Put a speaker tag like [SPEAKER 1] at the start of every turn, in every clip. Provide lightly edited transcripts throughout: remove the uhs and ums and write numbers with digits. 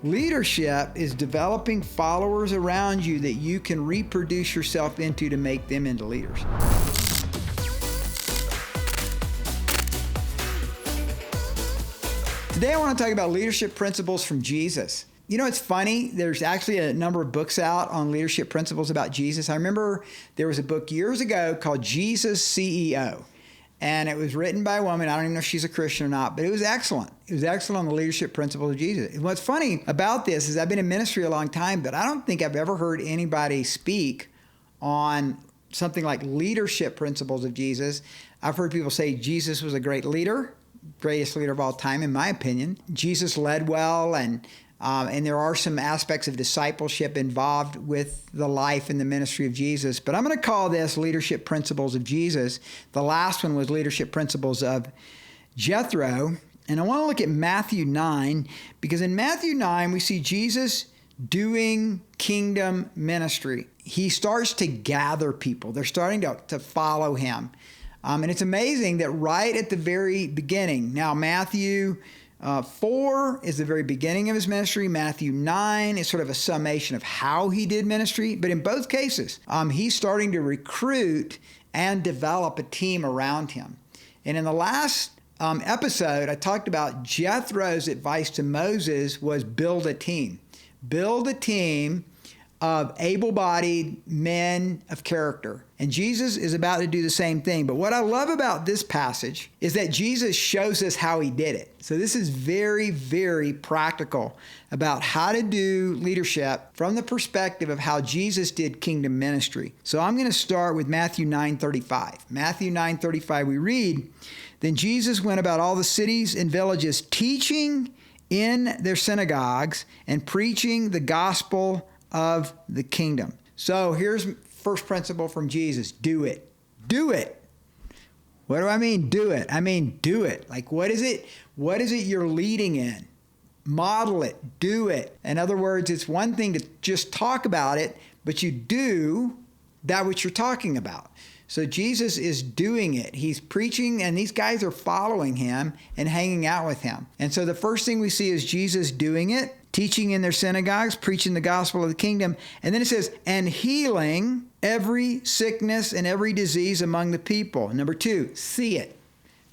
[SPEAKER 1] Leadership is developing followers around you that you can reproduce yourself into to make them into leaders. Today I want to talk about leadership principles from Jesus. You know, it's funny, there's actually a number of books out on leadership principles about Jesus. I remember there was a book years ago called Jesus CEO, and it was written by a woman. I don't even know if she's a Christian or not, but it was excellent. It was excellent on the leadership principles of Jesus. And what's funny about this is I've been in ministry a long time, but I don't think I've ever heard anybody speak on something like leadership principles of Jesus. I've heard people say Jesus was a great leader, greatest leader of all time, in my opinion. Jesus led well, and there are some aspects of discipleship involved with the life and the ministry of Jesus. But I'm going to call this leadership principles of Jesus. The last one was leadership principles of Jethro. And I want to look at Matthew 9, because in Matthew 9, we see Jesus doing kingdom ministry. He starts to gather people. They're starting to follow him. And it's amazing that right at the very beginning, now Matthew 4 is the very beginning of his ministry. Matthew 9 is sort of a summation of how he did ministry. But in both cases, he's starting to recruit and develop a team around him. And in the last episode, I talked about Jethro's advice to Moses was build a team. Build a team of able-bodied men of character. And Jesus is about to do the same thing. But what I love about this passage is that Jesus shows us how he did it. So this is very, very practical about how to do leadership from the perspective of how Jesus did kingdom ministry. So I'm going to start with Matthew 9:35. Matthew 9:35, we read, "Then Jesus went about all the cities and villages, teaching in their synagogues and preaching the gospel of the kingdom." So here's first principle from Jesus. Do it. Do it. What do I mean, do it? I mean, do it. Like, what is it? What is it you're leading in? Model it. Do it. In other words, it's one thing to just talk about it, but you do that which you're talking about. So Jesus is doing it. He's preaching, and these guys are following him and hanging out with him. And so the first thing we see is Jesus doing it, teaching in their synagogues, preaching the gospel of the kingdom. And then it says, and healing every sickness and every disease among the people. Number 2, see it.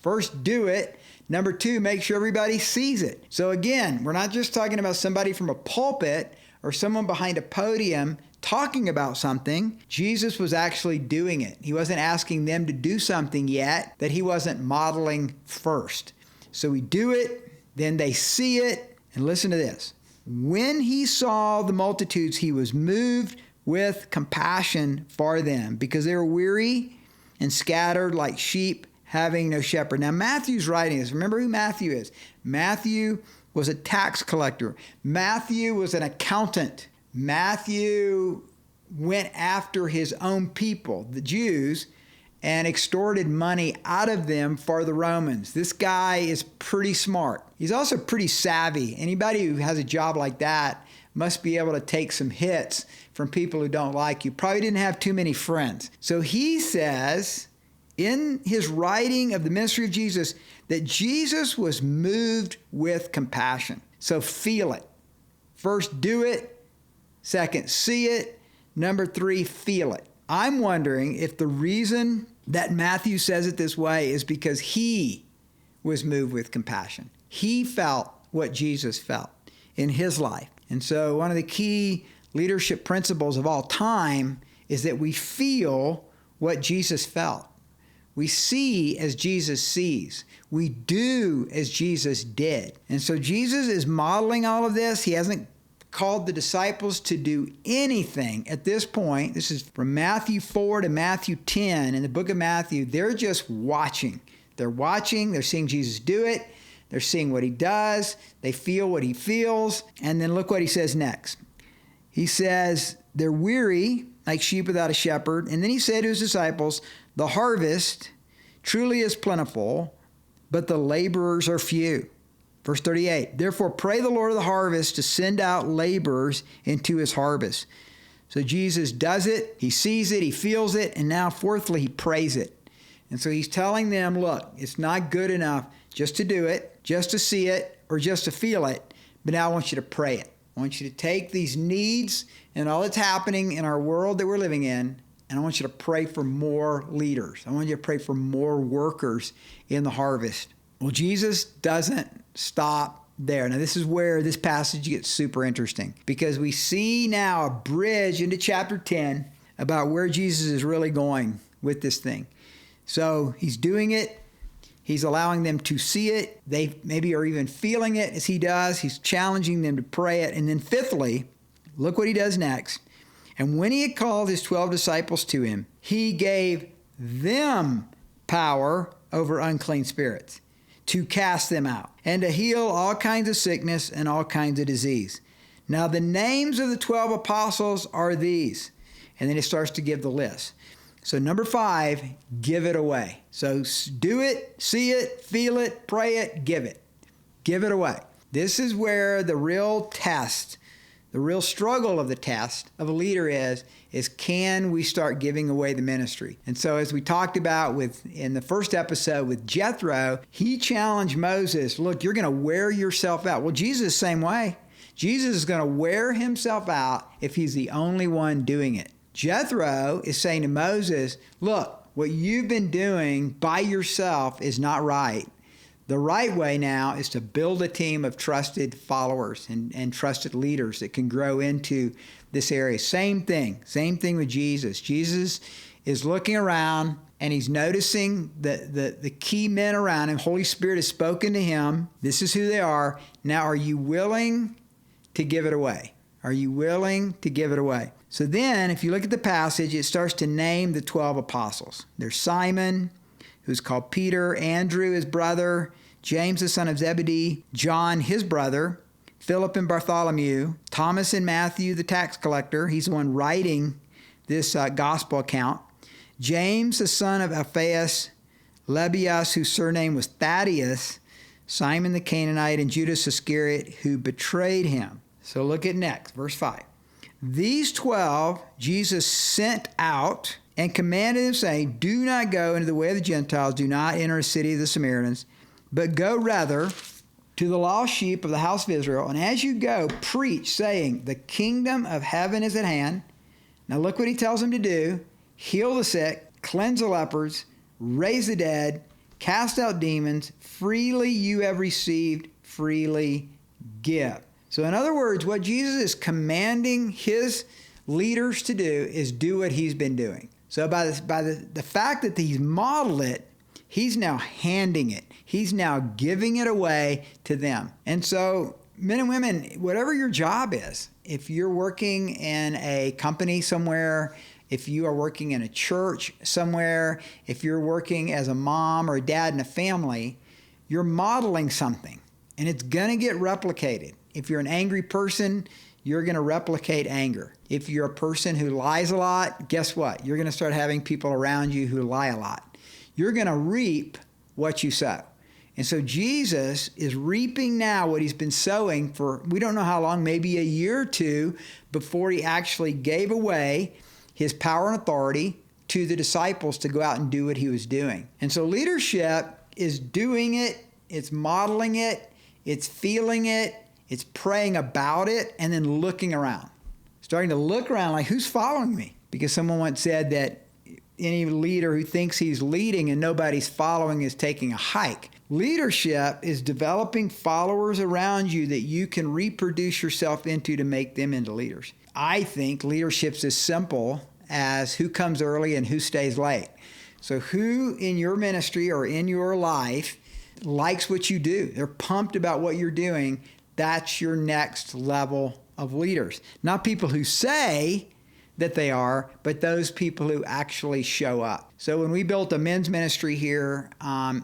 [SPEAKER 1] First, do it. Number 2, make sure everybody sees it. So again, we're not just talking about somebody from a pulpit or someone behind a podium talking about something. Jesus was actually doing it. He wasn't asking them to do something yet that he wasn't modeling first. So we do it, then they see it, and listen to this. When he saw the multitudes, he was moved with compassion for them because they were weary and scattered like sheep having no shepherd. Now, Matthew's writing this. Remember who Matthew is. Matthew was a tax collector. Matthew was an accountant. Matthew went after his own people, the Jews, and extorted money out of them for the Romans. This guy is pretty smart. He's also pretty savvy. Anybody who has a job like that must be able to take some hits from people who don't like you. Probably didn't have too many friends. So he says in his writing of the ministry of Jesus that Jesus was moved with compassion. So feel it. First, do it. Second, see it. Number 3, feel it. I'm wondering if the reason that Matthew says it this way is because he was moved with compassion. He felt what Jesus felt in his life. And so one of the key leadership principles of all time is that we feel what Jesus felt. We see as Jesus sees. We do as Jesus did. And so Jesus is modeling all of this. He hasn't called the disciples to do anything at this point. This is from Matthew 4 to Matthew 10 in the book of Matthew. They're just watching. They're watching. They're seeing Jesus do it. They're seeing what he does. They feel what he feels. And then look what he says next. He says, they're weary like sheep without a shepherd. And then he said to his disciples, the harvest truly is plentiful, but the laborers are few. Verse 38, therefore pray the Lord of the harvest to send out laborers into his harvest. So Jesus does it, he sees it, he feels it, and now fourthly, he prays it. And so he's telling them, look, it's not good enough just to do it, just to see it, or just to feel it, but now I want you to pray it. I want you to take these needs and all that's happening in our world that we're living in, and I want you to pray for more leaders. I want you to pray for more workers in the harvest. Well, Jesus doesn't stop there. Now, this is where this passage gets super interesting, because we see now a bridge into chapter 10 about where Jesus is really going with this thing. So he's doing it. He's allowing them to see it. They maybe are even feeling it as he does. He's challenging them to pray it. And then fifthly, look what he does next. And when he had called his 12 disciples to him, he gave them power over unclean spirits to cast them out and to heal all kinds of sickness and all kinds of disease. Now the names of the 12 apostles are these. And then he starts to give the list. So number 5, give it away. So do it, see it, feel it, pray it, give it. Give it away. This is where the real test, the real struggle of the test of a leader is can we start giving away the ministry? And so as we talked about in the first episode with Jethro, he challenged Moses, look, you're going to wear yourself out. Well, Jesus is the same way. Jesus is going to wear himself out if he's the only one doing it. Jethro is saying to Moses, look, what you've been doing by yourself is not right. The right way now is to build a team of trusted followers and trusted leaders that can grow into this area. Same thing with Jesus. Jesus is looking around and he's noticing the key men around him. Holy Spirit has spoken to him. This is who they are. Now, are you willing to give it away? Are you willing to give it away? So then, if you look at the passage, it starts to name the 12 apostles. There's Simon, who's called Peter, Andrew, his brother, James, the son of Zebedee, John, his brother, Philip and Bartholomew, Thomas and Matthew, the tax collector. He's the one writing this gospel account. James, the son of Alphaeus, Lebbaeus, whose surname was Thaddeus, Simon the Canaanite, and Judas Iscariot, who betrayed him. So look at next, verse 5. These 12 Jesus sent out and commanded them, saying, do not go into the way of the Gentiles, do not enter a city of the Samaritans, but go rather to the lost sheep of the house of Israel. And as you go, preach, saying, the kingdom of heaven is at hand. Now look what he tells them to do. Heal the sick, cleanse the lepers, raise the dead, cast out demons. Freely you have received, freely give. So in other words, what Jesus is commanding his leaders to do is do what he's been doing. So by the fact that he's modeled it, he's now handing it. He's now giving it away to them. And so men and women, whatever your job is, if you're working in a company somewhere, if you are working in a church somewhere, if you're working as a mom or a dad in a family, you're modeling something and it's going to get replicated. If you're an angry person, you're going to replicate anger. If you're a person who lies a lot, guess what? You're going to start having people around you who lie a lot. You're going to reap what you sow. And so Jesus is reaping now what he's been sowing for, we don't know how long, maybe a year or two before he actually gave away his power and authority to the disciples to go out and do what he was doing. And so leadership is doing it, it's modeling it, it's feeling it, it's praying about it, and then looking around. Starting to look around like, who's following me? Because someone once said that any leader who thinks he's leading and nobody's following is taking a hike. Leadership is developing followers around you that you can reproduce yourself into to make them into leaders. I think leadership's as simple as who comes early and who stays late. So who in your ministry or in your life likes what you do? They're pumped about what you're doing. That's your next level of leaders. Not people who say that they are, but those people who actually show up. So when we built a men's ministry here,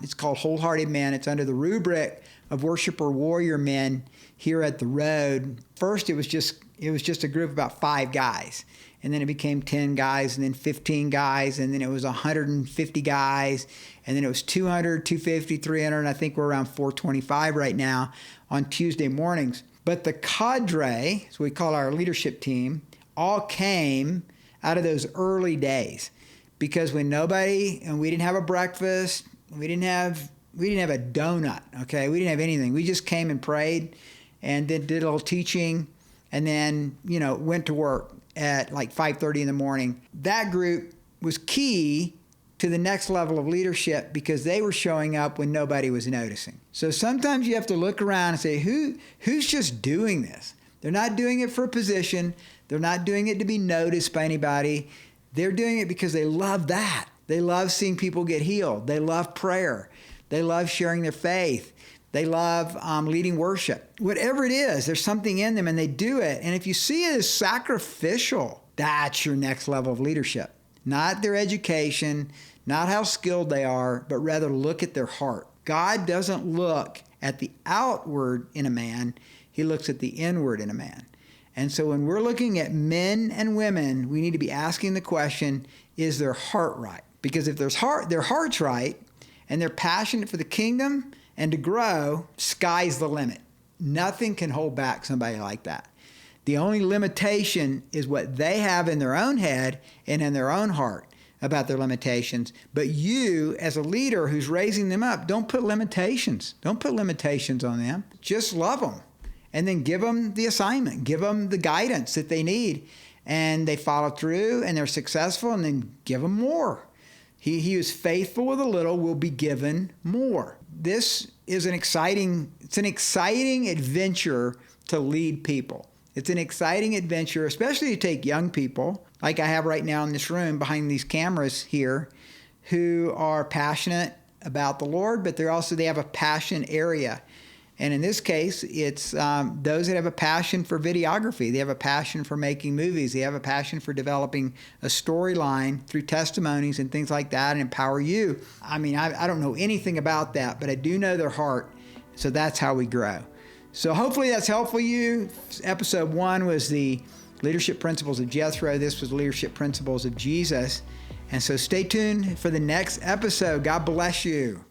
[SPEAKER 1] it's called Wholehearted Men. It's under the rubric of worshiper warrior men here at the road. First, it was just a group of about 5 guys. And then it became 10 guys, and then 15 guys, and then it was 150 guys, and then it was 200, 250, 300, and I think we're around 425 right now on Tuesday mornings. But the cadre, so we call our leadership team, all came out of those early days. Because when we didn't have a breakfast, we didn't have a donut, okay? We didn't have anything. We just came and prayed and then did a little teaching, and then, went to work at like 5:30 in the morning. That group was key to the next level of leadership because they were showing up when nobody was noticing. So sometimes you have to look around and say, who's just doing this? They're not doing it for a position. They're not doing it to be noticed by anybody. They're doing it because they love that. They love seeing people get healed. They love prayer. They love sharing their faith. They love leading worship. Whatever it is, there's something in them and they do it. And if you see it as sacrificial, that's your next level of leadership. Not their education, not how skilled they are, but rather look at their heart. God doesn't look at the outward in a man. He looks at the inward in a man. And so when we're looking at men and women, we need to be asking the question, is their heart right? Because if their heart's right and they're passionate for the kingdom and to grow, sky's the limit. Nothing can hold back somebody like that. The only limitation is what they have in their own head and in their own heart about their limitations. But you, as a leader who's raising them up, don't put limitations. Don't put limitations on them. Just love them. And then give them the assignment. Give them the guidance that they need. And they follow through and they're successful, and then give them more. He who is faithful with a little will be given more. This is an exciting adventure to lead people. It's an exciting adventure, especially to take young people, like I have right now in this room behind these cameras here, who are passionate about the Lord, but they have a passion area. And in this case, it's those that have a passion for videography. They have a passion for making movies. They have a passion for developing a storyline through testimonies and things like that, and EmpwoerU. I mean, I don't know anything about that, but I do know their heart. So that's how we grow. So hopefully that's helpful to you. Episode 1 was the leadership principles of Jethro. This was leadership principles of Jesus. And so stay tuned for the next episode. God bless you.